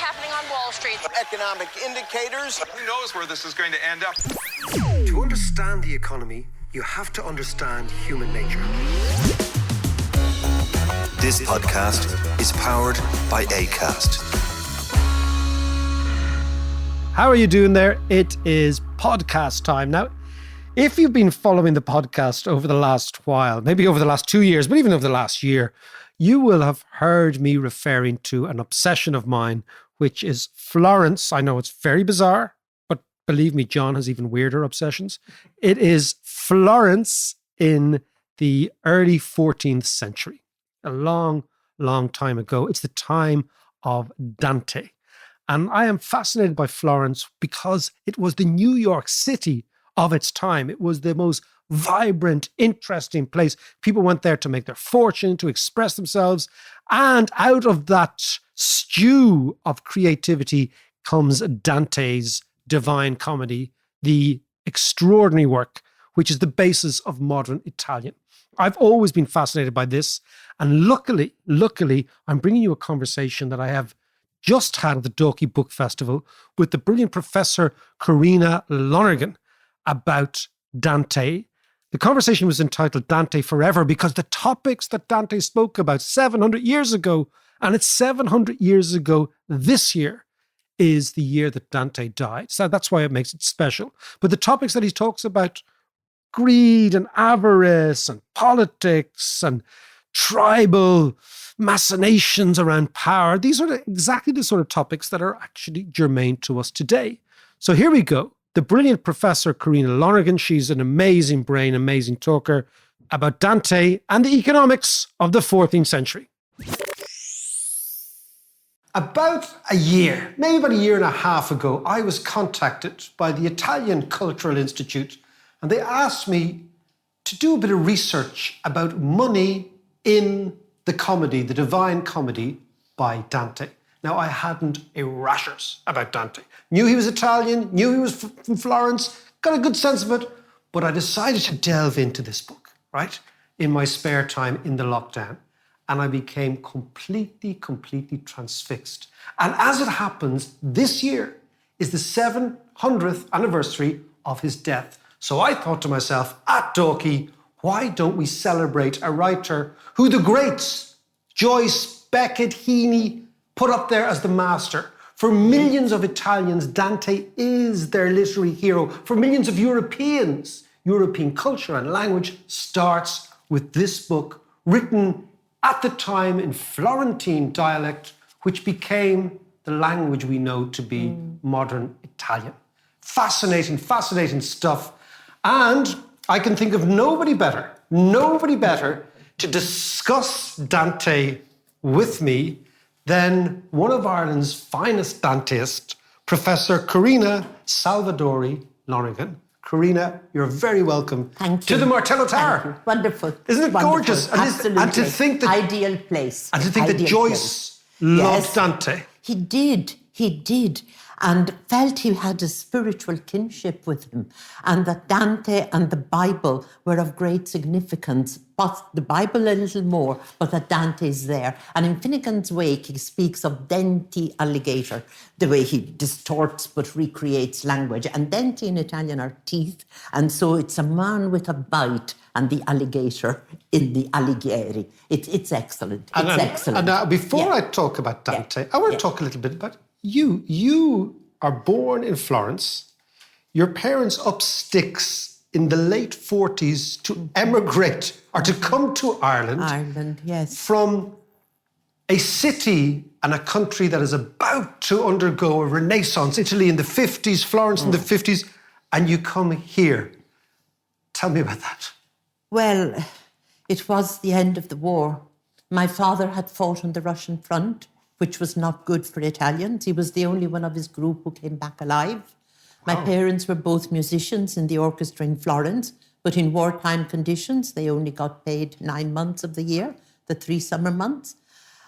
happening on Wall Street. Economic indicators. Who knows where this is going to end up? To understand the economy, you have to understand human nature. This podcast is powered by Acast. How are you doing there? It is podcast time. Now, if you've been following the podcast over the last while, maybe over the last 2 years, but even over the last year, you will have heard me referring to an obsession of mine, which is Florence. I know it's very bizarre, but believe me, John has even weirder obsessions. It is Florence in the early 14th century, a long, long time ago. It's the time of Dante. And I am fascinated by Florence because it was the New York City of its time. It was the most vibrant, interesting place. People went there to make their fortune, to express themselves. And out of that stew of creativity comes Dante's Divine Comedy, the extraordinary work, which is the basis of modern Italian. I've always been fascinated by this. And luckily, I'm bringing you a conversation that I have just had at the Dalkey Book Festival with the brilliant Professor Karina Lonergan about Dante. The conversation was entitled Dante Forever because the topics that Dante spoke about 700 years ago, and it's 700 years ago this year, is the year that Dante died. So that's why it makes it special. But the topics that he talks about, greed and avarice and politics and tribal machinations around power. These are exactly the sort of topics that are actually germane to us today. So here we go. The brilliant Professor Karina Lonergan, she's an amazing brain, amazing talker about Dante and the economics of the 14th century. About a year, maybe about a year and a half ago, I was contacted by the Italian Cultural Institute, and they asked me to do a bit of research about money in the comedy, the Divine Comedy by Dante. Now, I hadn't a rashers about Dante. Knew he was Italian, knew he was from Florence, got a good sense of it, but I decided to delve into this book, right, in my spare time in the lockdown. And I became completely transfixed. And as it happens, this year is the 700th anniversary of his death. So I thought to myself, at Dalkey, why don't we celebrate a writer who the greats, Joyce, Beckett, Heaney, put up there as the master? For millions of Italians, Dante is their literary hero. For millions of Europeans, European culture and language starts with this book, written at the time in Florentine dialect, which became the language we know to be modern Italian. Fascinating stuff. And I can think of nobody better to discuss Dante with me than one of Ireland's finest Danteists, Professor Karina Salvadori Lonergan. Karina, you're very welcome to the Martello Tower. Wonderful. Isn't it gorgeous? Absolutely. And to think that ideal place. And to think that Joyce loved Dante. He did. And felt he had a spiritual kinship with him, and that Dante and the Bible were of great significance, but the Bible a little more, but that Dante is there. And in Finnegan's Wake, he speaks of denti alligator, the way he distorts but recreates language. And denti in Italian are teeth, and so it's a man with a bite and the alligator in the alighieri. It's excellent. Excellent. And now, before I talk about Dante, I want to talk a little bit about you. You are born in Florence. Your parents up sticks in the late 40s to emigrate or to come to Ireland. Ireland, yes. From a city and a country that is about to undergo a renaissance. Italy in the 50s, Florence in the 50s, and you come here. Tell me about that. Well, it was the end of the war. My father had fought on the Russian front, which was not good for Italians. He was the only one of his group who came back alive. My parents were both musicians in the orchestra in Florence, but in wartime conditions, they only got paid 9 months of the year, the 3 summer months.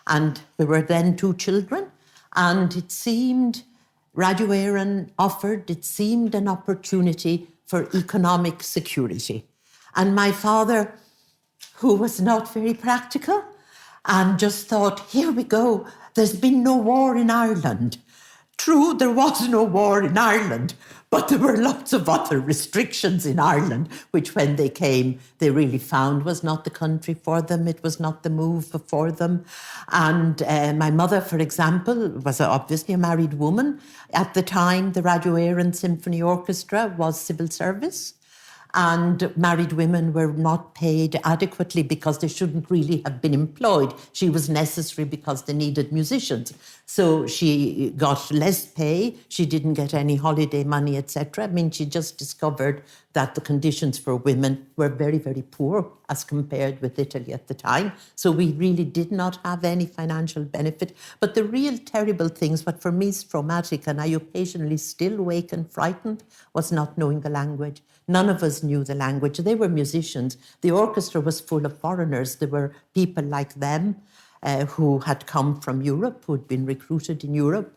And there were then 2 children. And it seemed, Radio Éireann offered, it seemed an opportunity for economic security. And my father, who was not very practical, and just thought, here we go. There's been no war in Ireland. true, there was no war in Ireland, but there were lots of other restrictions in Ireland, which when they came, they really found was not the country for them. It was not the move for them. And my mother, for example, was obviously a married woman. At the time, the Radio Éireann Symphony Orchestra was civil service. And married women were not paid adequately because they shouldn't really have been employed. She was necessary because they needed musicians. So she got less pay. She didn't get any holiday money, etc. I mean, she just discovered that the conditions for women were very, very poor as compared with Italy at the time. So we really did not have any financial benefit. But the real terrible things, what for me is traumatic, and I occasionally still wake and frightened, was not knowing the language. None of us knew the language. They were musicians. The orchestra was full of foreigners. There were people like them who had come from Europe, who had been recruited in Europe.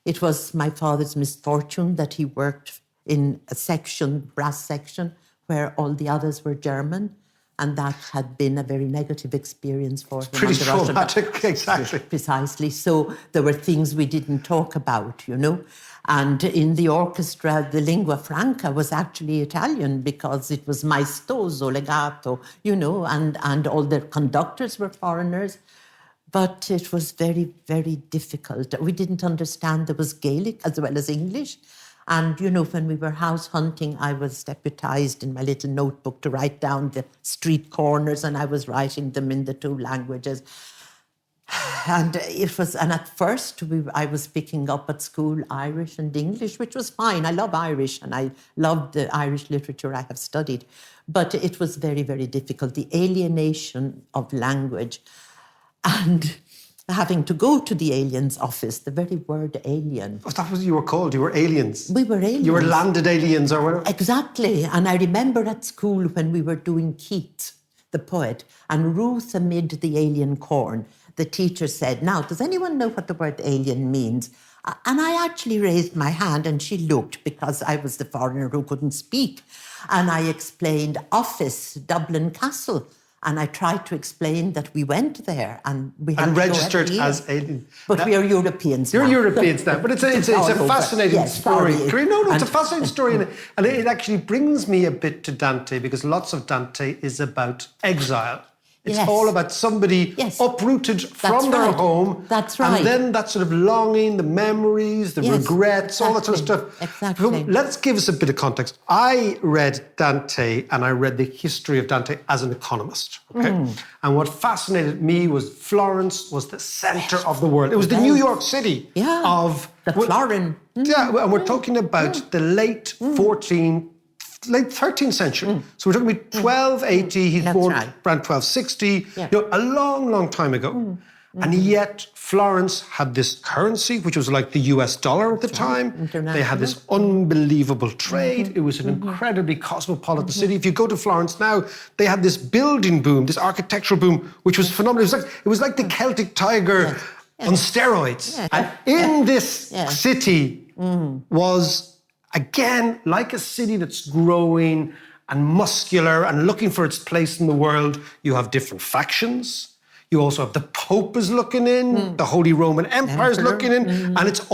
It was my father's misfortune that he worked in a section, brass section, where all the others were German. And that had been a very negative experience for him. Pretty traumatic, exactly. Precisely. So there were things we didn't talk about, you know. And in the orchestra, the lingua franca was actually Italian because it was maestoso, legato, you know, and all the conductors were foreigners. But it was very, very difficult. We didn't understand there was Gaelic as well as English. And, you know, when we were house hunting, I was deputized in my little notebook to write down the street corners, and I was writing them in the two languages. And at first I was picking up at school Irish and English, which was fine. I love Irish and I loved the Irish literature I have studied. But it was very, very difficult. The alienation of language and having to go to the alien's office, the very word alien. Oh, that was what you were called. You were aliens. We were aliens. You were landed aliens or whatever. Exactly. And I remember at school when we were doing Keats, the poet, and Ruth amid the alien corn, the teacher said, now, does anyone know what the word alien means? And I actually raised my hand and she looked because I was the foreigner who couldn't speak. And I explained office, Dublin Castle. And I tried to explain that we went there and we had and to registered go every year. as aliens. But we are Europeans You're now. Europeans now. But it's a fascinating story. Sorry. No, it's a fascinating story. And it actually brings me a bit to Dante because lots of Dante is about exile. It's all about somebody uprooted from their home. That's right. And then that sort of longing, the memories, the regrets, all that sort of stuff. Exactly. Let's give us a bit of context. I read Dante and I read the history of Dante as an economist. Okay? And what fascinated me was Florence was the centre of the world. It was the New York City of... The Florin. Yeah, and we're talking about the late 13th century. So we're talking about 1280, he's born around 1260, you know, a long, long time ago. And yet Florence had this currency, which was like the US dollar at the time. They had this unbelievable trade. It was an incredibly cosmopolitan city. If you go to Florence now, they had this building boom, this architectural boom, which was phenomenal. It was like the Celtic Tiger on steroids. And in this city was... Again, like a city that's growing and muscular and looking for its place in the world, you have different factions. You also have the Pope is looking in, the Holy Roman Empire is looking in, and it's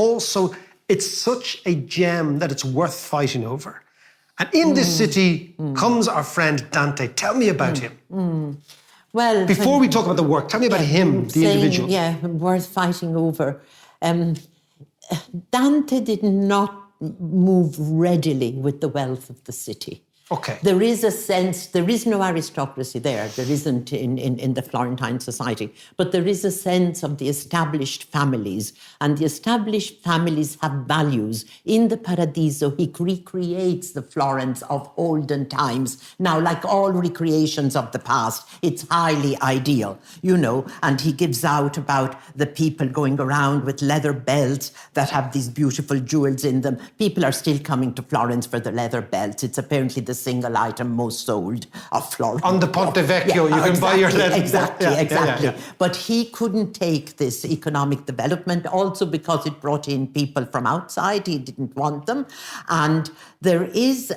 such a gem that it's worth fighting over. And in this city comes our friend Dante. Tell me about him. Well, before we talk about the work, tell me about him, the individual. Yeah, worth fighting over. Dante did not move readily with the wealth of the city. Okay. There is a sense, there is no aristocracy there. There isn't in the Florentine society. But there is a sense of the established families. And the established families have values. In the Paradiso, he recreates the Florence of olden times. Now, like all recreations of the past, it's highly ideal, you know. And he gives out about the people going around with leather belts that have these beautiful jewels in them. People are still coming to Florence for the leather belts. It's apparently the single item most sold of Florence. On the Ponte Vecchio, you can buy your leather. Exactly. But he couldn't take this economic development also because it brought in people from outside. He didn't want them. And there is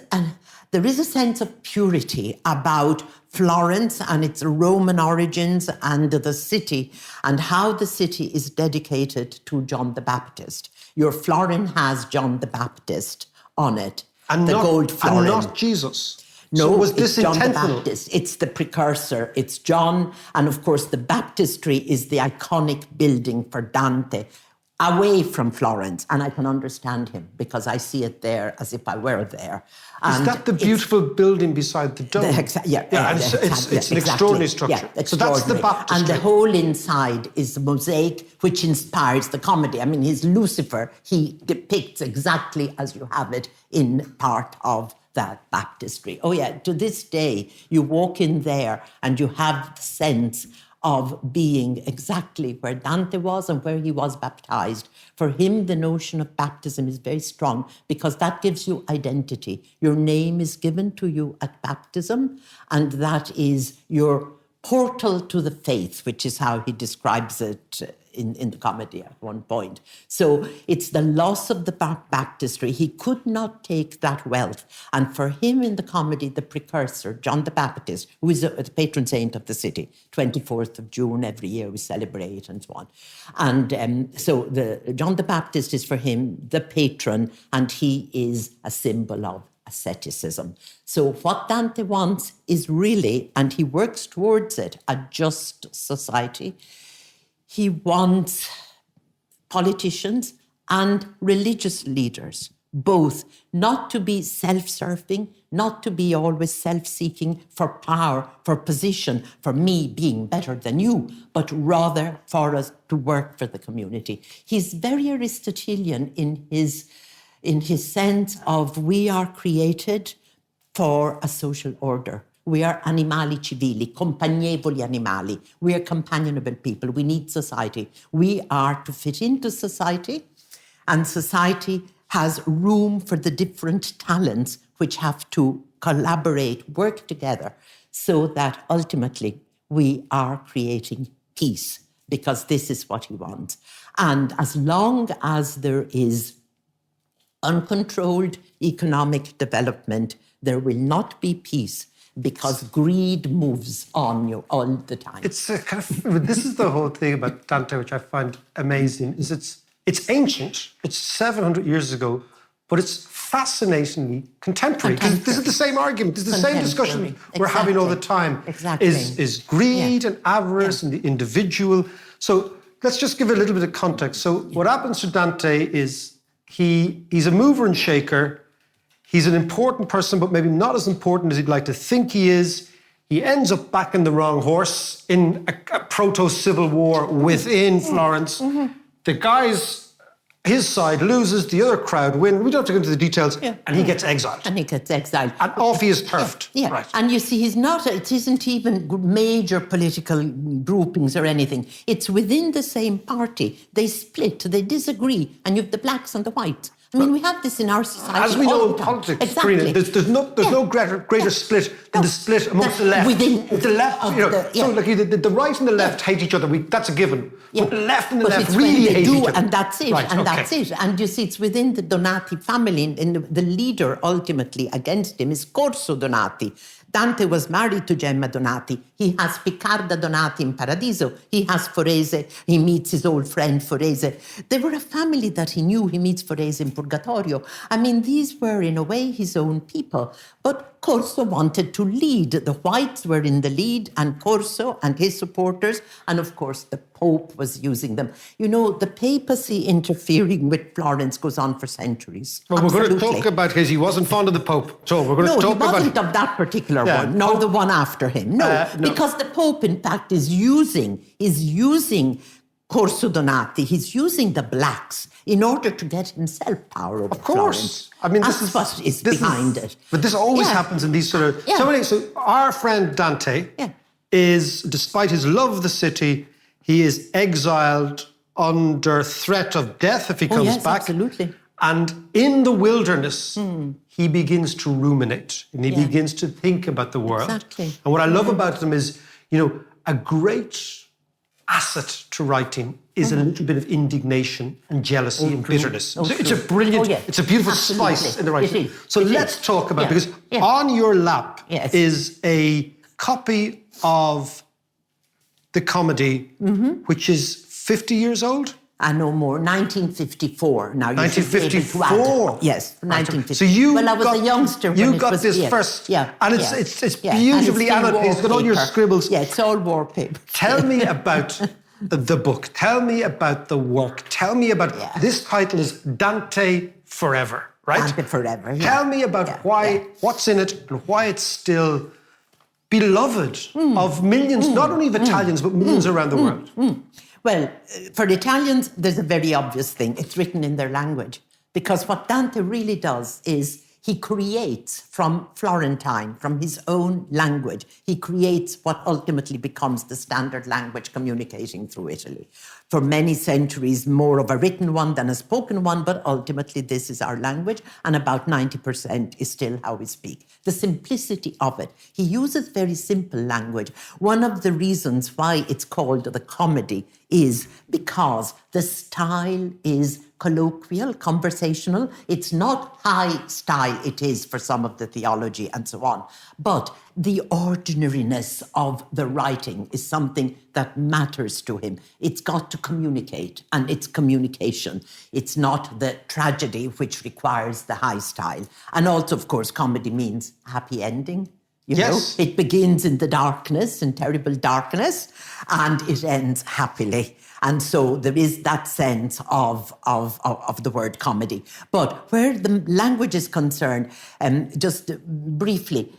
a sense of purity about Florence and its Roman origins and the city and how the city is dedicated to John the Baptist. Your florin has John the Baptist on it, And the not, gold florin. And not Jesus. No, So was this it's John the intentional? Baptist. It's the precursor. It's John. And of course, the baptistry is the iconic building for Dante, away from Florence. And I can understand him because I see it there as if I were there. Is And that the beautiful building beside the dome? And it's an extraordinary structure. Yeah, so that's the extraordinary. baptistry. And the whole inside is the mosaic, which inspires the comedy. I mean, his Lucifer, he depicts exactly as you have it in part of that baptistry. Oh yeah, to this day, you walk in there and you have the sense of being exactly where Dante was and where he was baptized. For him, the notion of baptism is very strong because that gives you identity. Your name is given to you at baptism, and that is your portal to the faith, which is how he describes it in the comedy at one point. So it's the loss of the baptistry. He could not take that wealth. And for him in the comedy, the precursor, John the Baptist, who is the patron saint of the city, 24th of June every year we celebrate and so on. And so John the Baptist is for him the patron, and he is a symbol of asceticism. So what Dante wants is really, and he works towards it, a just society. He wants politicians and religious leaders, both, not to be self-serving, not to be always self-seeking for power, for position, for me being better than you, but rather for us to work for the community. He's very Aristotelian in his sense of we are created for a social order. We are animali civili, compagnevoli animali. We are companionable people. We need society. We are to fit into society, and society has room for the different talents which have to collaborate, work together, so that ultimately we are creating peace, because this is what he wants. And as long as there is uncontrolled economic development, there will not be peace, because greed moves on you all the time. It's a kind of, this is the whole thing about Dante, which I find amazing, is it's ancient, it's 700 years ago, but it's fascinatingly contemporary. This is the same argument, this is the same discussion we're having all the time. Exactly. Is greed and avarice and the individual. So let's just give it a little bit of context. So what happens to Dante is he's a mover and shaker. He's an important person, but maybe not as important as he'd like to think he is. He ends up backing the wrong horse in a proto-civil war within Florence. Mm-hmm. The guys, his side loses, the other crowd win. We don't have to go into the details. Yeah. And he gets exiled. And he gets exiled. And off he is turfed. Yeah. Right. And you see, it isn't even major political groupings or anything. It's within the same party. They split, they disagree, and you have the blacks and the whites. I mean, we have this in our society. As we all know the in time. politics, Exactly. Karina, there's no greater split than the split amongst the left. Within the left, of you know, the- yeah. so like the right and the left hate each other. That's a given. Yeah. But the left and the But left it's when really they hate do, each other. and that's it, Right, and okay. that's it. And you see, it's within the Donati family, and the leader ultimately against him is Corso Donati. Dante was married to Gemma Donati. He has Piccarda Donati in Paradiso. He has Forese. He meets his old friend Forese. They were a family that he knew. He meets Forese in Purgatorio. I mean, these were, in a way, his own people. But Corso wanted to lead. The whites were in the lead, and Corso and his supporters, and of course the Pope was using them. You know, the papacy interfering with Florence goes on for centuries. Well, we're going to Absolutely. talk about his. He wasn't fond of the Pope, so we're going to No, talk he wasn't about. of that particular Yeah, one, nor Pope- the one after him. No, No. because the Pope, in fact, is using Corso Donati. He's using the blacks in order to get himself power over Of course. Florence. I mean, That's what is behind it. But this always Yeah. happens in these sort of. Yeah. So our friend Dante Yeah. is, despite his love of the city, he is exiled under threat of death if he comes yes, back. absolutely. And in the wilderness, he begins to ruminate and he Yeah. begins to think about the world. Exactly. And what I love about him is, a great asset to writing is a little bit of indignation and jealousy and bitterness. Oh, It's a true. brilliant, Oh, yes. it's a beautiful Absolutely. spice in the writing. It is. So It let's is. talk about, Yeah. because Yeah. on your lap Yes. is a copy of the comedy, which is 50 years old? No more, 1954. Now, you should be able to 1954? add. Yes, 1954. So you well, I was a youngster when you it got was, this yeah, first, yeah, and yeah, it's yeah, beautifully and annotated. It's got all your wallpaper. scribbles. Yeah, it's all wallpaper. Tell me about the book. Tell me about the work. Tell me about this title is Dante Forever, right? Dante Forever. Yeah. Tell me about what's in it and why it's still beloved of millions, not only of Italians but millions around the world. Well, for the Italians, there's a very obvious thing. It's written in their language. Because what Dante really does is he creates from Florentine, from his own language, he creates what ultimately becomes the standard language communicating through Italy. For many centuries, more of a written one than a spoken one, but ultimately this is our language, and about 90% is still how we speak. The simplicity of it. He uses very simple language. One of the reasons why it's called the comedy is because the style is colloquial, conversational. It's not high style, it is for some of the theology and so on. But the ordinariness of the writing is something that matters to him. It's got to communicate, and it's communication. It's not the tragedy which requires the high style. And also, of course, comedy means happy ending. You know, it begins in the darkness, in terrible darkness, and it ends happily. And so there is that sense of the word comedy. But where the language is concerned, just briefly,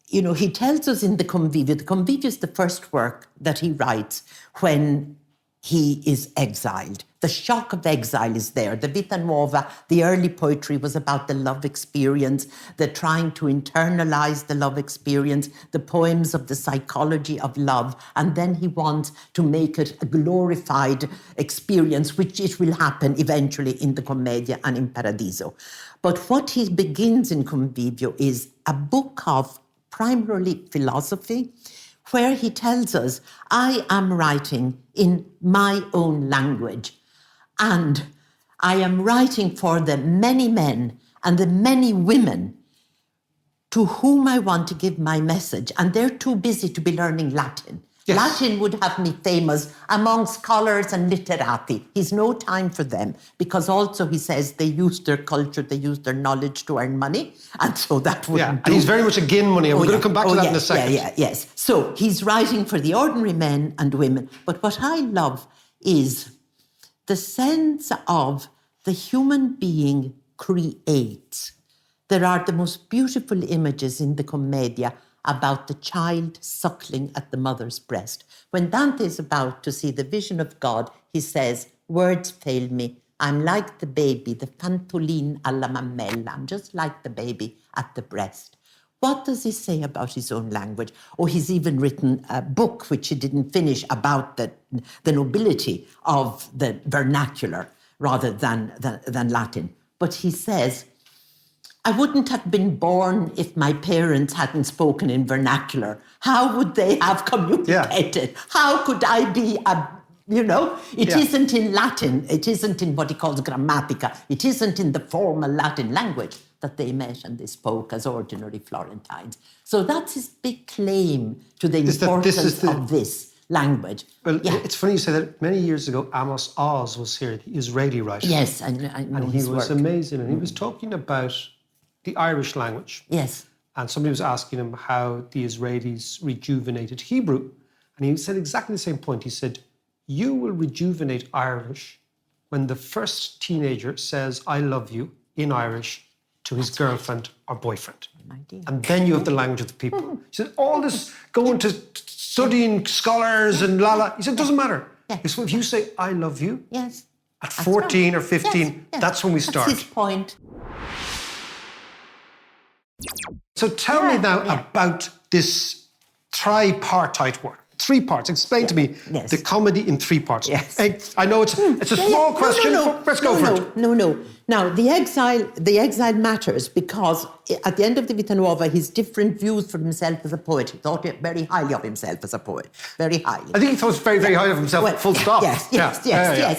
you know, he tells us in the Convivio. The Convivio is the first work that he writes when he is exiled. The shock of exile is there. The Vita Nuova, the early poetry was about the love experience, the trying to internalize the love experience, the poems of the psychology of love. And then he wants to make it a glorified experience, which it will happen eventually in the Commedia and in Paradiso. But what he begins in Convivio is a book of primarily philosophy, where he tells us, I am writing in my own language, and I am writing for the many men and the many women to whom I want to give my message, and they're too busy to be learning Latin. Yes. Latin would have me famous among scholars and literati. He's no time for them, because also he says they use their culture, they use their knowledge to earn money, and so that wouldn't do. And he's very much again money, and we're going to come back to that in a second. Yes. So he's writing for the ordinary men and women. But what I love is the sense of the human being creates. There are the most beautiful images in the Commedia about the child suckling at the mother's breast. When Dante is about to see the vision of God, he says, words fail me. I'm like the baby, the fantoline alla mammella. I'm just like the baby at the breast. What does he say about his own language? Or he's even written a book, which he didn't finish, about the nobility of the vernacular rather than Latin. But he says, I wouldn't have been born if my parents hadn't spoken in vernacular. How would they have communicated? Yeah. How could I be It isn't in Latin. It isn't in what he calls grammatica. It isn't in the formal Latin language that they met and they spoke as ordinary Florentines. So that's his big claim to the importance of this language. Well, it's funny you say that. Many years ago, Amos Oz was here, the Israeli writer. Yes, I know and his he was work. amazing. And he was talking about the Irish language. Yes. And somebody was asking him how the Israelis rejuvenated Hebrew. And he said exactly the same point. He said, you will rejuvenate Irish when the first teenager says, I love you in Irish to his girlfriend or boyfriend. And then you have the language of the people. He said, all this going to studying scholars and he said, it doesn't matter. Yeah. He said, if you say, I love you, at 14 or 15, that's when we start. That's his point. So tell me now about this tripartite work. 3 parts. Explain to me the comedy in 3 parts. Yes. I know it's a small question, but let's go for it. No. Now, the exile matters because at the end of the Vita Nuova, his different views for himself as a poet. He thought very highly of himself as a poet. Very highly. I think he thought very, very highly of himself, full stop. Yes.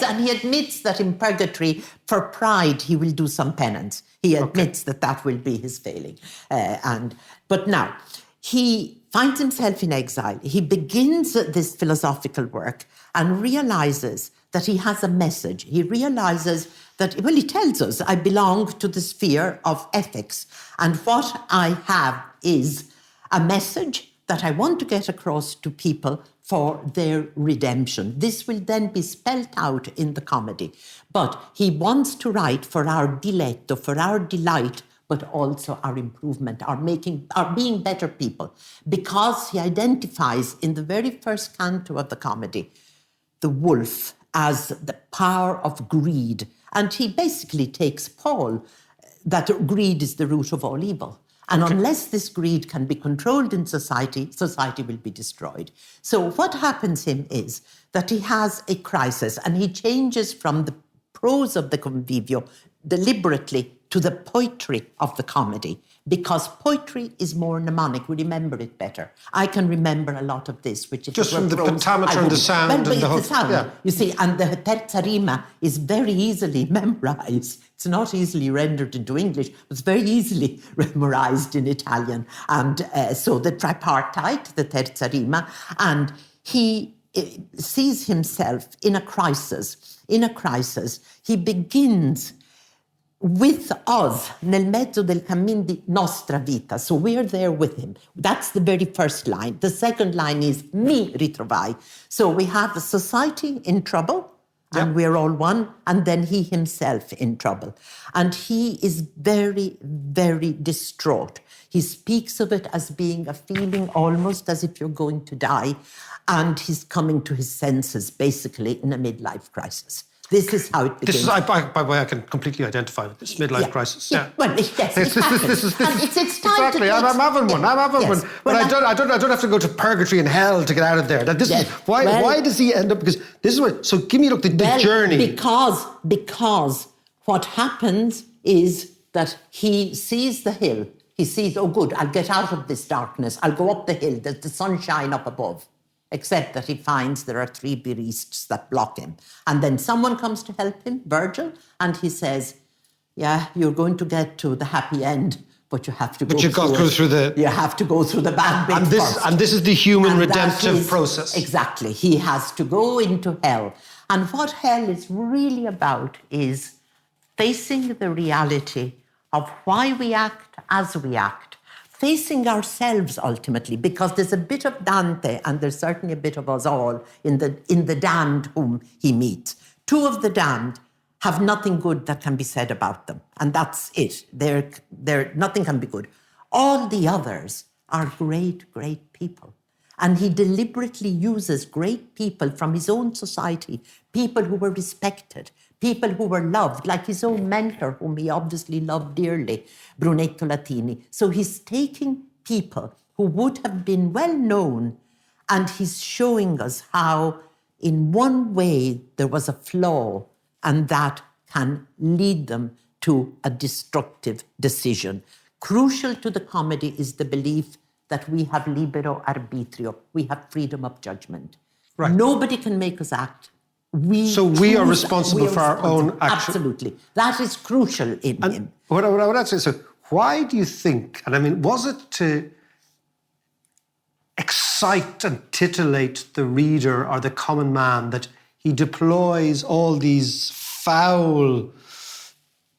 And he admits that in purgatory, for pride, he will do some penance. He admits that will be his failing. But now, he finds himself in exile. He begins this philosophical work and realizes that he has a message. He realizes that, well, he tells us, I belong to the sphere of ethics. And what I have is a message that I want to get across to people for their redemption. This will then be spelt out in the comedy. But he wants to write for our diletto, for our delight, but also our improvement, our being better people. Because he identifies in the very first canto of the comedy the wolf as the power of greed. And he basically takes Paul that greed is the root of all evil. And unless this greed can be controlled in society, society will be destroyed. So what happens to him is that he has a crisis and he changes from the prose of the convivio deliberately to the poetry of the comedy, because poetry is more mnemonic. We remember it better. I can remember a lot of this, which is just from the pentameter and the sound and the whole. Sound, yeah. You see, and the terza rima is very easily memorized. It's not easily rendered into English, but it's very easily memorized in Italian. And so the tripartite, the terza rima, and he sees himself in a crisis. In a crisis, he begins with us, nel mezzo del cammin di nostra vita. So we're there with him. That's the very first line. The second line is mi ritrovai. So we have a society in trouble, and we're all one, and then he himself in trouble. And he is very, very distraught. He speaks of it as being a feeling almost as if you're going to die, and he's coming to his senses, basically, in a midlife crisis. This is how it begins. This is, by the way, I can completely identify with this midlife crisis. Yeah. Well, yes, This is it's time exactly. to I'm having one. I'm having yes. one. But Well, I don't have to go to purgatory and hell to get out of there. That this Yes. is why. Well- Why does he end up? Because this is what. So give me the journey. Because what happens is that he sees the hill. He sees, oh, good, I'll get out of this darkness. I'll go up the hill. There's the sunshine up above. Except that he finds there are 3 beasts that block him. And then someone comes to help him, Virgil, and he says, yeah, you're going to get to the happy end, but you have to go through the... You have to go through the bad bit first. And this is the human And redemptive that is- process. Exactly. He has to go into hell. And what hell is really about is facing the reality of why we act as we act, facing ourselves ultimately, because there's a bit of Dante and there's certainly a bit of us all in the damned whom he meets. 2 of the damned have nothing good that can be said about them, and that's it. They're nothing can be good. All the others are great, great people. And he deliberately uses great people from his own society, people who were respected, people who were loved, like his own mentor, whom he obviously loved dearly, Brunetto Latini. So he's taking people who would have been well known, and he's showing us how, in one way, there was a flaw, and that can lead them to a destructive decision. Crucial to the comedy is the belief that we have libero arbitrio, we have freedom of judgment. Right. Nobody can make us act. We are responsible for our own action. Absolutely. That is crucial in him. What I would say, so why do you think, and I mean, was it to excite and titillate the reader or the common man that he deploys all these foul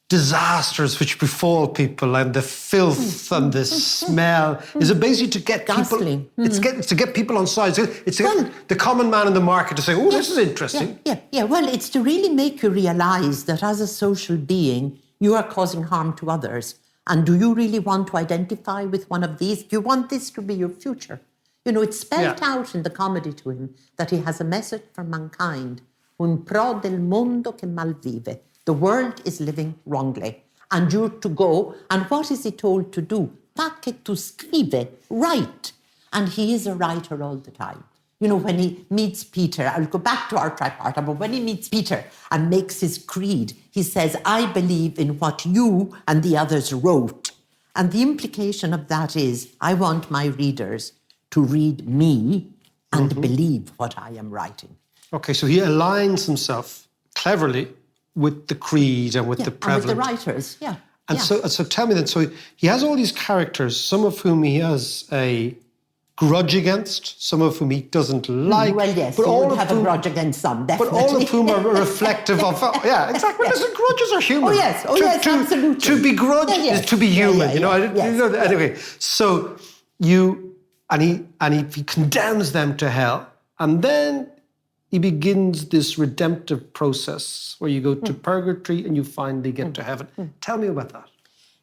disasters which befall people, and the filth and the smell? Is it basically to get Ghastly. people? It's to get people on side. It's to get the common man in the market to say, "Oh, this is interesting." Yeah. Well, it's to really make you realise that as a social being, you are causing harm to others. And do you really want to identify with one of these? Do you want this to be your future? You know, it's spelled out in the comedy to him that he has a message for mankind. Un pro del mondo che malvive. The world is living wrongly, and you're to go. And what is he told to do? Pacche tu scrive, write. And he is a writer all the time. You know, when he meets Peter, I'll go back to our tripartite, but when he meets Peter and makes his creed, he says, I believe in what you and the others wrote. And the implication of that is, I want my readers to read me and believe what I am writing. Okay, so he aligns himself cleverly with the creed and with the prevalent. And with the writers, And so tell me then, so he has all these characters, some of whom he has a grudge against, some of whom he doesn't like. Well, yes, but you all would of have whom, a grudge against some, definitely. But all of whom are reflective of, yeah, exactly. Yes. Listen, grudges are human. Oh, yes, absolutely. To begrudge is to be human, you know. Yes. Anyway, so he condemns them to hell, and then he begins this redemptive process where you go to purgatory and you finally get to heaven. Tell me about that.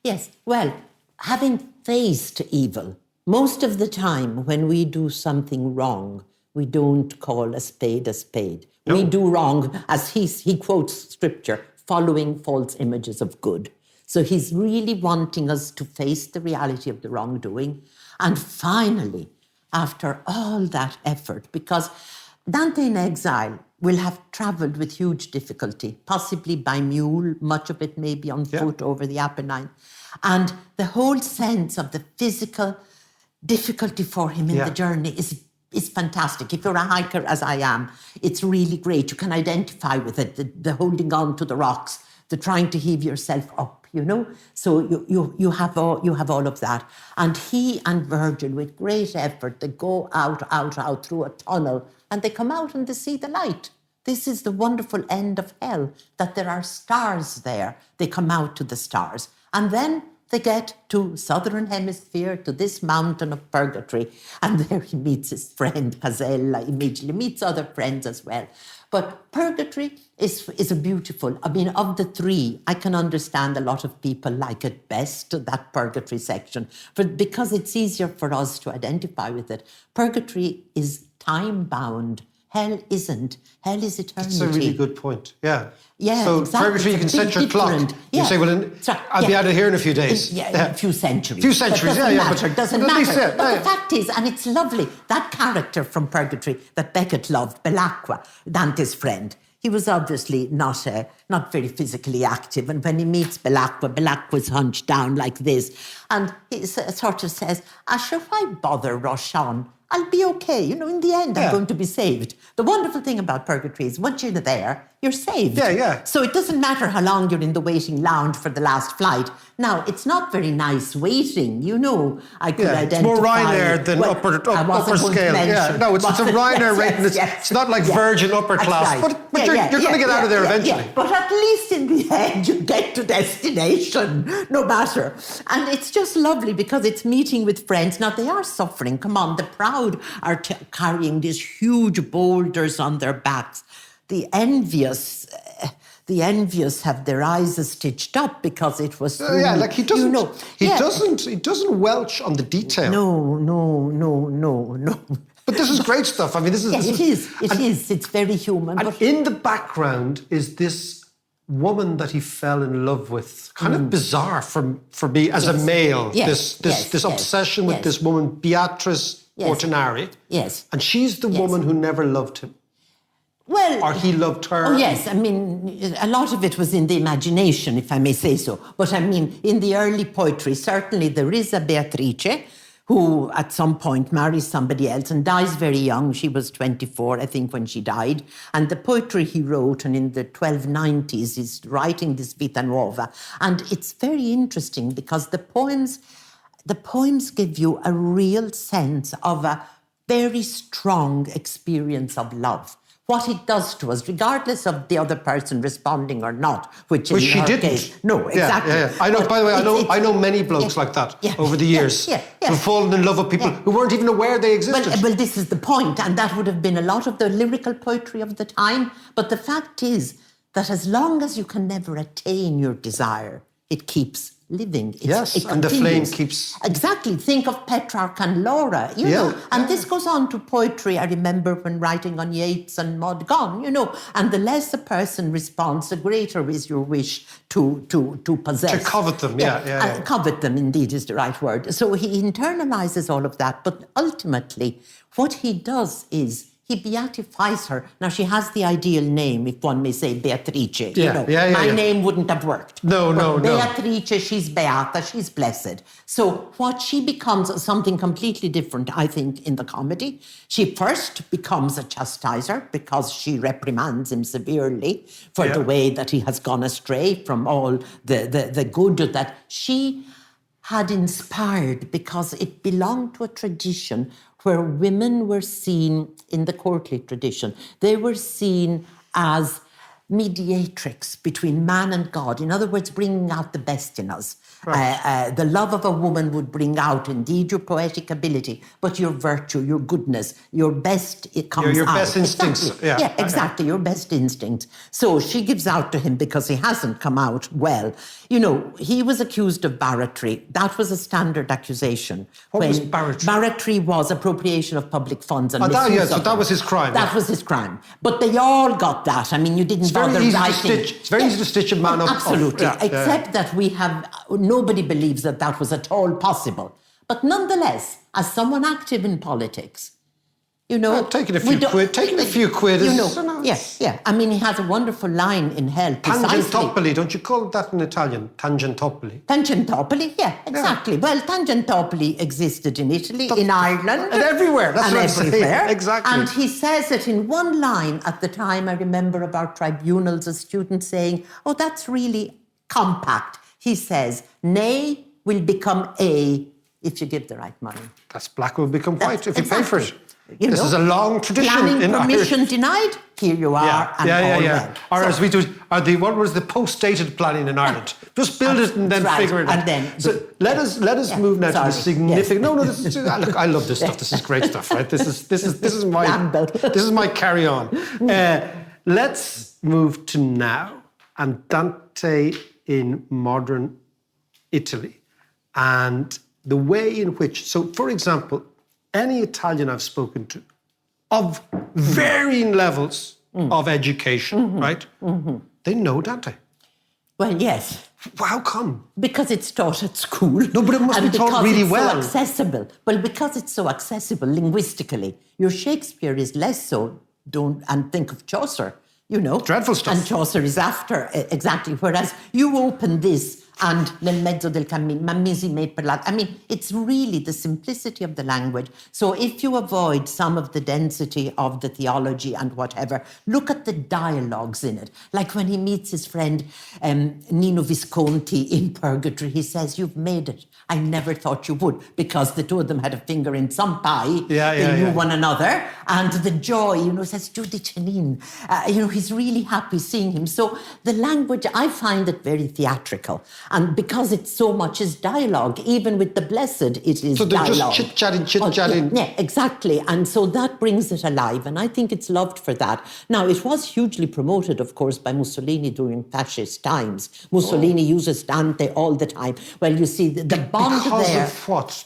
Yes, well, having faced evil, most of the time when we do something wrong, we don't call a spade a spade. No. We do wrong, as he quotes scripture, following false images of good. So he's really wanting us to face the reality of the wrongdoing. And finally, after all that effort, because Dante in exile will have travelled with huge difficulty, possibly by mule, much of it maybe on foot over the Apennine. And the whole sense of the physical difficulty for him in the journey is fantastic. If you're a hiker, as I am, it's really great. You can identify with it, the holding on to the rocks, the trying to heave yourself up, you know? So you have all of that. And he and Virgil, with great effort, they go out through a tunnel, and they come out and they see the light. This is the wonderful end of hell, that there are stars there. They come out to the stars. And then they get to southern hemisphere, to this mountain of purgatory. And there he meets his friend, Casella, immediately meets other friends as well. But purgatory is a beautiful, I mean, of the three, I can understand a lot of people like it best, that purgatory section, because it's easier for us to identify with it. Purgatory is time-bound. Hell isn't. Hell is eternity. That's a really good point. Yeah. Yeah, so exactly. purgatory, you can set your clock. Yeah. You say, well, I'll be out of here in a few days. A few centuries. Few centuries, Doesn't yeah. matter, doesn't but matter. Least, but the fact is, and it's lovely, that character from Purgatory that Beckett loved, Belacqua, Dante's friend, he was obviously not very physically active. And when he meets Belacqua's hunched down like this. And he sort of says, Asher, why bother rush on? I'll be okay. You know, in the end, I'm going to be saved. The wonderful thing about purgatory is once you're there, you're saved. Yeah. So it doesn't matter how long you're in the waiting lounge for the last flight. Now, it's not very nice waiting, you know. I could identify... It's more Ryanair than upper scale. Yeah, no, it's a Ryanair rate, and it's not like Virgin upper class. Right. But you're going to get out of there eventually. Yeah. But at least in the end, you get to destination, no matter. And it's just lovely because it's meeting with friends. Now, they are suffering. Come on, the proud are carrying these huge boulders on their backs. The envious have their eyes stitched up because it was through, like he doesn't. You know, he doesn't welch on the detail. No. But this is great stuff. I mean, this is. It is. It's very human. And but in the background is this woman that he fell in love with. Kind of bizarre for me as a male. This obsession with this woman, Beatrice Portinari. Yes. And she's the woman who never loved him. Well, or he loved her. Oh, yes. I mean, a lot of it was in the imagination, if I may say so. But I mean, in the early poetry, certainly there is a Beatrice who at some point marries somebody else and dies very young. She was 24, I think, when she died. And the poetry he wrote, and in the 1290s, he's writing this Vita Nuova. And it's very interesting because the poems give you a real sense of a very strong experience of love. What it does to us, regardless of the other person responding or not, which in she her didn't. case, no, exactly. Yeah. I know. But by the way, I know many blokes like that over the years who've fallen in love with people who weren't even aware they existed. Well, this is the point, and that would have been a lot of the lyrical poetry of the time. But the fact is that as long as you can never attain your desire, it keeps living. It and the flame continues. keeps... Exactly. Think of Petrarch and Laura, you know. And this goes on to poetry. I remember when writing on Yeats and Maud Gonne, you know. And the less a person responds, the greater is your wish to possess. To covet them, Covet them, indeed, is the right word. So he internalizes all of that. But ultimately, what he does is he beatifies her. Now, she has the ideal name, if one may say, Beatrice. My name wouldn't have worked. No. Beatrice, she's Beata, she's blessed. So what she becomes something completely different, I think, in the comedy. She first becomes a chastiser because she reprimands him severely for the way that he has gone astray from all the good that she had inspired because it belonged to a tradition where women were seen, in the courtly tradition, they were seen as mediatrix between man and God. In other words, bringing out the best in us. Right. The love of a woman would bring out indeed your poetic ability, but your virtue, your goodness, your best, it comes out. Your best instincts. Exactly. Yeah, exactly, your best instincts. So she gives out to him because he hasn't come out well. You know, he was accused of barratry. That was a standard accusation. What was barratry? Barratry was appropriation of public funds and misuse yes, of so that them. was his crime. That was his crime. But they all got that. I mean, you didn't bother writing. It's very easy to stitch a man up. Absolutely. Except that we have, nobody believes that that was at all possible. But nonetheless, as someone active in politics, you know, taking a few quid you is, know, yeah. I mean, he has a wonderful line in Hell. Tangentopoli, don't you call that in Italian? Tangentopoli. Tangentopoli, yeah, exactly. Yeah. Well, Tangentopoli existed in Italy, in Ireland. And everywhere, that's what I'm saying. Exactly. And he says it in one line at the time, I remember, about tribunals, a student saying, oh, that's really compact. He says, nay will become A if you give the right money. That's black will become white if you pay for it. This is a long tradition planning in permission Irish. Denied. Here you are. Yeah. Or as we do, what was the post-dated planning in Ireland? Just build it and then figure it out. And then, so let us move now to the significant. Yes. No, look, I love this stuff. This is great stuff, right? This is my carry-on. Let's move to now and Dante in modern Italy, and the way in which. So, for example, any Italian I've spoken to of varying levels of education, right? They know Dante. Well, yes. How come? Because it's taught at school. No, but it must be taught really well. Because it's so accessible. Well, because it's so accessible linguistically. Your Shakespeare is less so. And think of Chaucer, you know. Dreadful stuff. And Chaucer is after, exactly. Whereas you open this and nel mezzo del cammino, ma misi me per la... I mean, it's really the simplicity of the language. So if you avoid some of the density of the theology and whatever, look at the dialogues in it. Like when he meets his friend Nino Visconti in Purgatory, he says, you've made it. I never thought you would, because the two of them had a finger in some pie. They knew one another. And the joy, you know, says, Giudice Cenin. You know, he's really happy seeing him. So the language, I find it very theatrical. And because it's so much is dialogue, even with the Blessed, it is dialogue. So they're just chit-chatting. Yeah, exactly. And so that brings it alive. And I think it's loved for that. Now, it was hugely promoted, of course, by Mussolini during fascist times. Mussolini uses Dante all the time. Well, you see, the bond because there... Of what?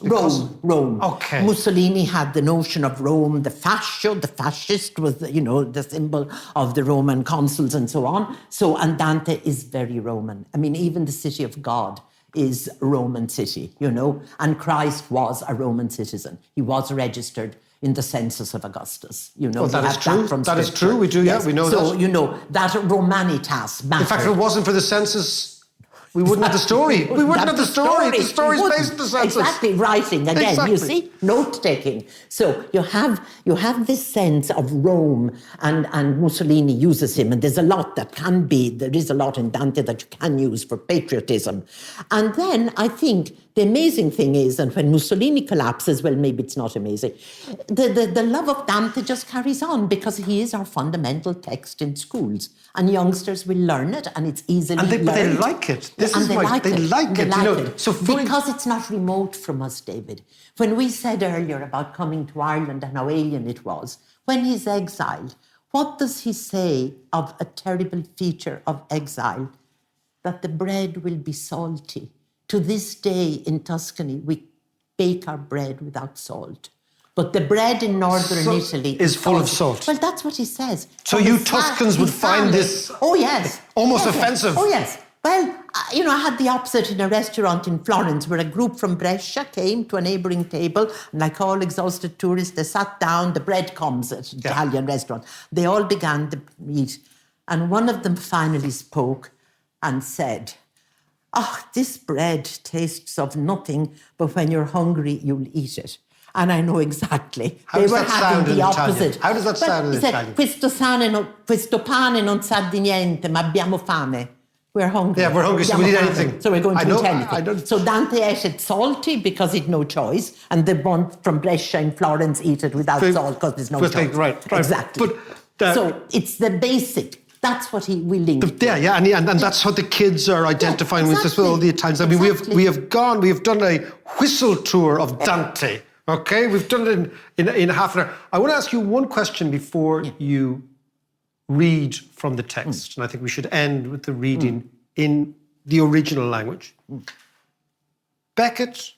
Rome. Okay. Mussolini had the notion of Rome, the fascist was, the symbol of the Roman consuls and so on. So, and Dante is very Roman. I mean, even the city of God is a Roman city, and Christ was a Roman citizen. He was registered in the census of Augustus. That is true. That is true. We do, yes. We know that. So, that Romanitas mattered. In fact, if it wasn't for the census, we wouldn't have the story. We wouldn't have the story. The story's based on the census. Exactly, writing again. Exactly. You see, note-taking. So you have this sense of Rome, and Mussolini uses him, and there's a lot that can be. There is a lot in Dante that you can use for patriotism, and then I think the amazing thing is, and when Mussolini collapses, well, maybe it's not amazing. The love of Dante just carries on because he is our fundamental text in schools, and youngsters will learn it, and it's easily learned. But they like it. They like it. So because it's not remote from us, David. When we said earlier about coming to Ireland and how alien it was, when he's exiled, what does he say of a terrible feature of exile? That the bread will be salty. To this day in Tuscany, we bake our bread without salt. But the bread in northern Italy is full of salt. Well, that's what he says. So you Tuscans would find this almost offensive. Oh, yes. Well, I had the opposite in a restaurant in Florence where a group from Brescia came to a neighbouring table, and like all exhausted tourists, they sat down, the bread comes at an Italian restaurant. They all began to eat, and one of them finally spoke and said, this bread tastes of nothing, but when you're hungry, you'll eat it. And I know exactly. How does that sound in Italian? How does that sound in Italian? Questo pane non sa di niente, ma abbiamo fame. We're hungry. Yeah, we're hungry, so we need anything. So we're going to I know, eat anything. I don't- So Dante ate it salty because he'd no choice, and the one from Brescia in Florence eat it without salt because there's no choice. Right. Exactly. But so it's the basic. That's what we linked. Yeah, and that's how the kids are identifying with this with all the Italians. I mean, we have done a whistle tour of Dante. Okay, we've done it in half an hour. I want to ask you one question before you read from the text, and I think we should end with the reading in the original language. Beckett,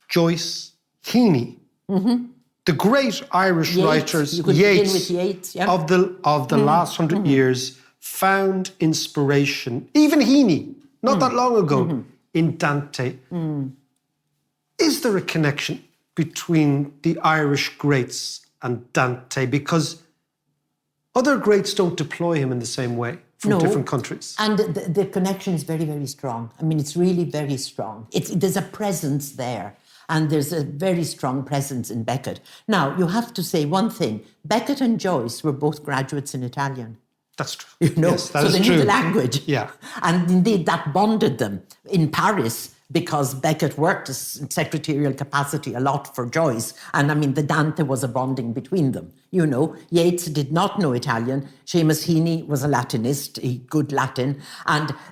Joyce, Heaney, the great Irish writers, You could begin with Yeats, of the last 100 years, found inspiration. Even Heaney, not that long ago, in Dante. Is there a connection between the Irish greats and Dante? Because other greats don't deploy him in the same way from different countries. And the connection is very, very strong. I mean, it's really very strong. There's a presence there. And there's a very strong presence in Beckett. Now, you have to say one thing. Beckett and Joyce were both graduates in Italian. That's true. You know, Yes, that so is they true. knew the language. Yeah. And indeed, that bonded them in Paris because Beckett worked in secretarial capacity a lot for Joyce. And I mean, the Dante was a bonding between them. You know, Yeats did not know Italian. Seamus Heaney was a Latinist, good Latin.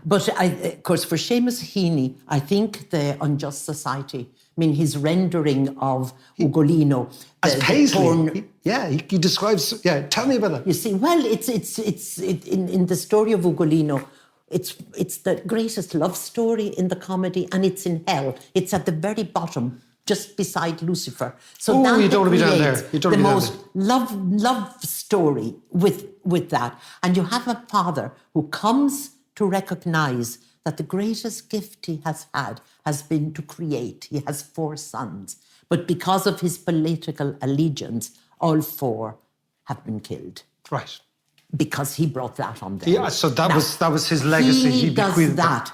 But of course, for Seamus Heaney, I think the Unjust Society, I mean, his rendering of Ugolino. As Paisley. He describes, tell me about that. You see, well, it's in the story of Ugolino, it's the greatest love story in the comedy, and it's in hell. It's at the very bottom, just beside Lucifer. So you don't want to be down there. You don't the want to be most love story with that. And you have a father who comes to recognise that the greatest gift he has had has been to create. He has 4 sons. But because of his political allegiance, all 4 have been killed. Right. Because he brought that on them. Yeah, so that was his legacy. He does bequeathed that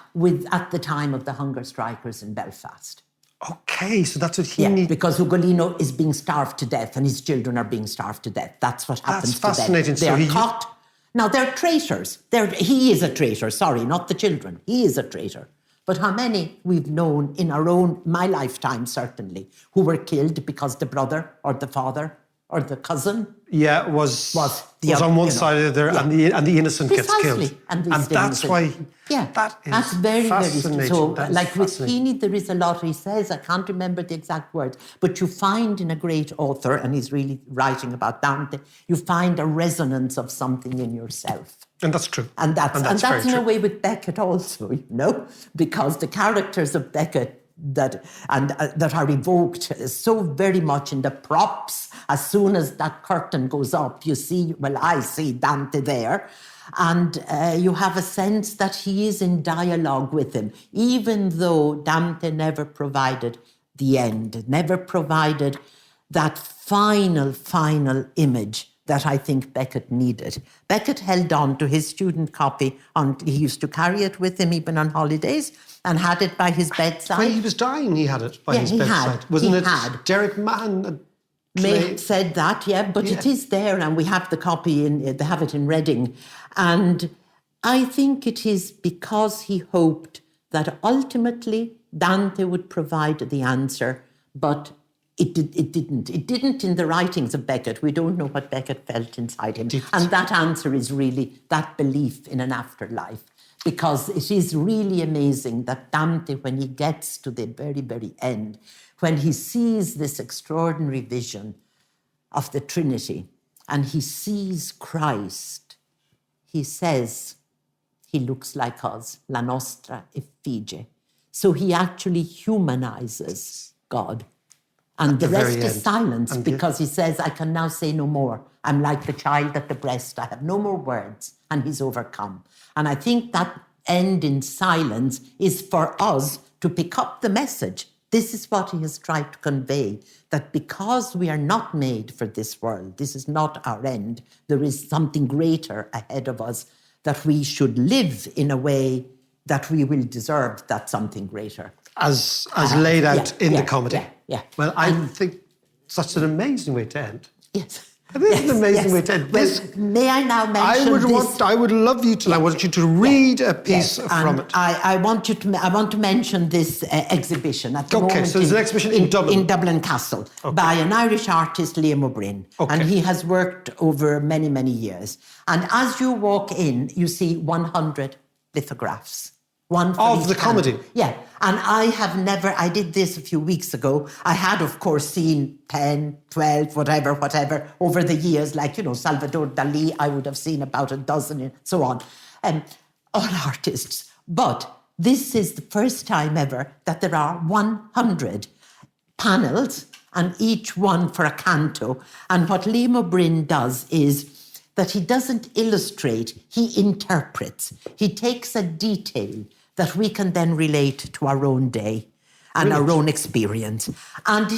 at the time of the hunger strikers in Belfast. Okay, so that's what he because Ugolino is being starved to death and his children are being starved to death. That's what happens to them. That's fascinating. They are caught. Now, they're traitors. He is a traitor. Sorry, not the children. He is a traitor. But how many we've known in my lifetime, certainly, who were killed because the brother or the father or the cousin was on one side of there, and the innocent gets killed. And that's why. That's very, very fascinating. so. That is With Heaney, there is a lot. He says, I can't remember the exact words, but you find in a great author, and he's really writing about Dante, you find a resonance of something in yourself. And that's true. And that's very in a true. way with Beckett also, you know, because the characters of Beckett that are evoked so very much in the props. As soon as that curtain goes up, you see, I see Dante there. And you have a sense that he is in dialogue with him, even though Dante never provided the end, never provided that final image that I think Beckett needed. Beckett held on to his student copy. He used to carry it with him even on holidays and had it by his bedside. When he was dying, he had it by his bedside. Wasn't it? Derek Mann may have said that, but it is there, and we have the copy, they have it in Reading. And I think it is because he hoped that ultimately Dante would provide the answer, but it didn't. It didn't in the writings of Beckett. We don't know what Beckett felt inside him. And that answer is really that belief in an afterlife. Because it is really amazing that Dante, when he gets to the very, very end, when he sees this extraordinary vision of the Trinity and he sees Christ, he says, he looks like us, la nostra effigie. So he actually humanizes God. And the rest is silence, because he says, I can now say no more. I'm like the child at the breast. I have no more words. And he's overcome. And I think that end in silence is for us to pick up the message. This is what he has tried to convey, that because we are not made for this world, this is not our end, there is something greater ahead of us, that we should live in a way that we will deserve that something greater. As laid out in the comedy. Yeah. Well, I think such an amazing way to end. Yes. This is an amazing way to end. Well, may I now mention this? I would love you to. I want you to read a piece from and it. I want to mention this exhibition at the moment. So there's an exhibition in Dublin. In Dublin Castle by an Irish artist, Liam O'Brien. And he has worked over many, many years. And as you walk in, you see 100 lithographs. One for Of each the hand. comedy? Yeah. And I did this a few weeks ago. I had, of course, seen 10, 12, whatever, over the years, like, Salvador Dali, I would have seen about a dozen and so on. All artists. But this is the first time ever that there are 100 panels, and each one for a canto. And what Liam O'Brien does is that he doesn't illustrate, he interprets. He takes a detail that we can then relate to our own day and our own experience. And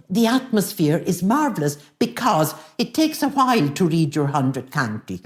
the atmosphere is marvellous because it takes a while to read your 100 canti,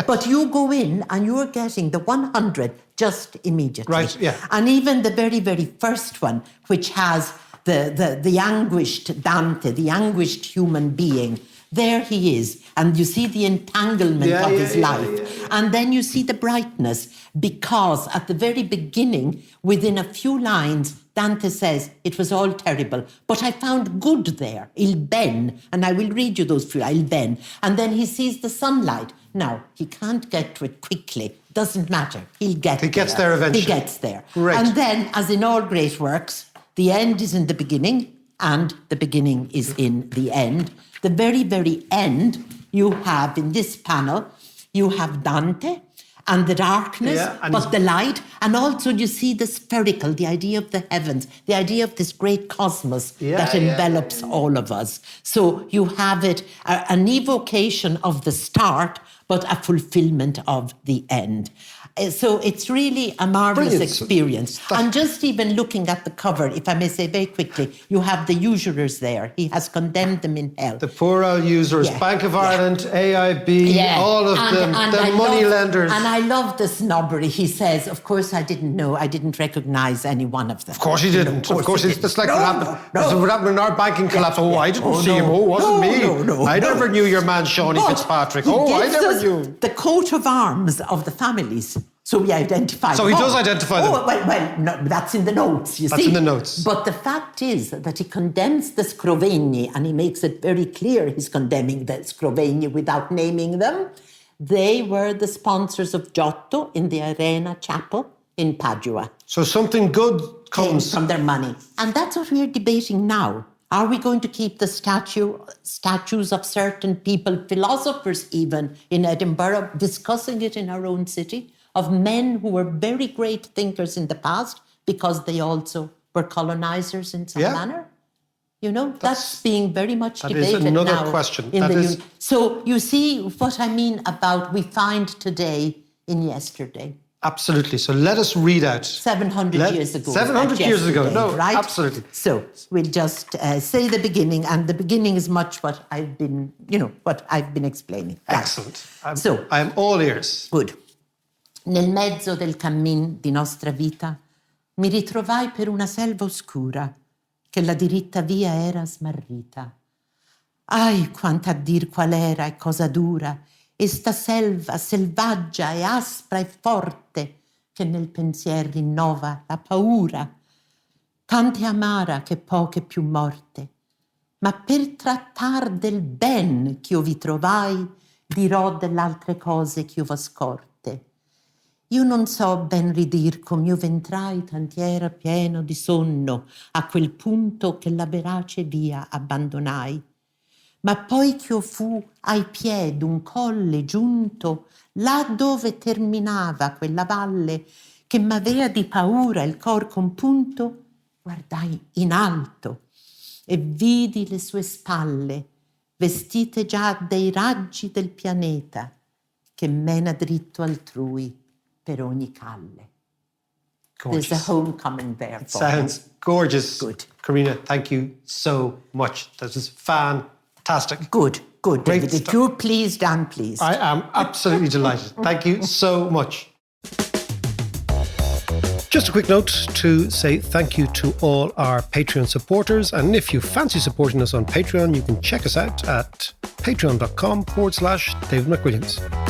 but you go in and you're getting the 100 just immediately. Right, yeah. And even the very, very first one, which has the anguished Dante, the anguished human being, there he is. And you see the entanglement of his life. And then you see the brightness, because at the very beginning, within a few lines, Dante says, it was all terrible, but I found good there, il ben. And I will read you those few, il ben. And then he sees the sunlight. Now, he can't get to it quickly. Doesn't matter. He gets there eventually. He gets there. Right. And then, as in all great works, the end is in the beginning, and the beginning is in the end. The very, very end, you have in this panel, you have Dante and the darkness, but the light. And also you see the spherical, the idea of the heavens, the idea of this great cosmos that envelops all of us. So you have it, an evocation of the start, but a fulfillment of the end. So it's really a marvellous experience. And just even looking at the cover, if I may say very quickly, you have the usurers there. He has condemned them in hell. The poor old users, Bank of Ireland, AIB, all of them, the money lenders. And I love the snobbery. He says, of course I didn't recognise any one of them. Of course he didn't. Of course it's just like what happened. This is what happened in our banking collapse. I didn't see him. It wasn't me. I never knew your man, Shawnee Fitzpatrick. I never knew. The coat of arms of the families. So we identify them. So he does identify them. Well, no, that's in the notes, you see. That's in the notes. But the fact is that he condemns the Scrovegni, and he makes it very clear he's condemning the Scrovegni without naming them. They were the sponsors of Giotto in the Arena Chapel in Padua. So something good comes from their money. And that's what we're debating now. Are we going to keep the statues of certain people, philosophers even, in Edinburgh, discussing it in our own city, of men who were very great thinkers in the past because they also were colonizers in some manner? That's being very much debated now. That is another question. So you see what I mean about we find today in yesterday. Absolutely. So let us read out. 700 years ago. 700 years ago. No, right? Absolutely. So we'll just say the beginning, and the beginning is much what I've been, what I've been explaining. Excellent. So I'm all ears. Good. Nel mezzo del cammin di nostra vita mi ritrovai per una selva oscura che la diritta via era smarrita. Ai, quanta a dir qual era e cosa dura esta selva selvaggia e aspra e forte che nel pensier rinnova la paura, tante amara che poche più morte. Ma per trattar del ben ch'io vi trovai, dirò dell'altre cose ch'io vo scorte. Io non so ben ridir com'io v'entrai, tanti era pieno di sonno a quel punto che la verace via abbandonai. Ma poi ch'io fu ai piedi d'un colle giunto, là dove terminava quella valle che m'avea di paura il cor compunto, guardai in alto e vidi le sue spalle vestite già dei raggi del pianeta che mena dritto altrui per ogni calle. Gorgeous. There's a homecoming there. It sounds gorgeous. Good. Karina, thank you so much. That was fantastic. Good, Great David. stuff. If you're pleased, I'm pleased. I am absolutely delighted. Thank you so much. Just a quick note to say thank you to all our Patreon supporters. And if you fancy supporting us on Patreon, you can check us out at patreon.com/David McWilliams.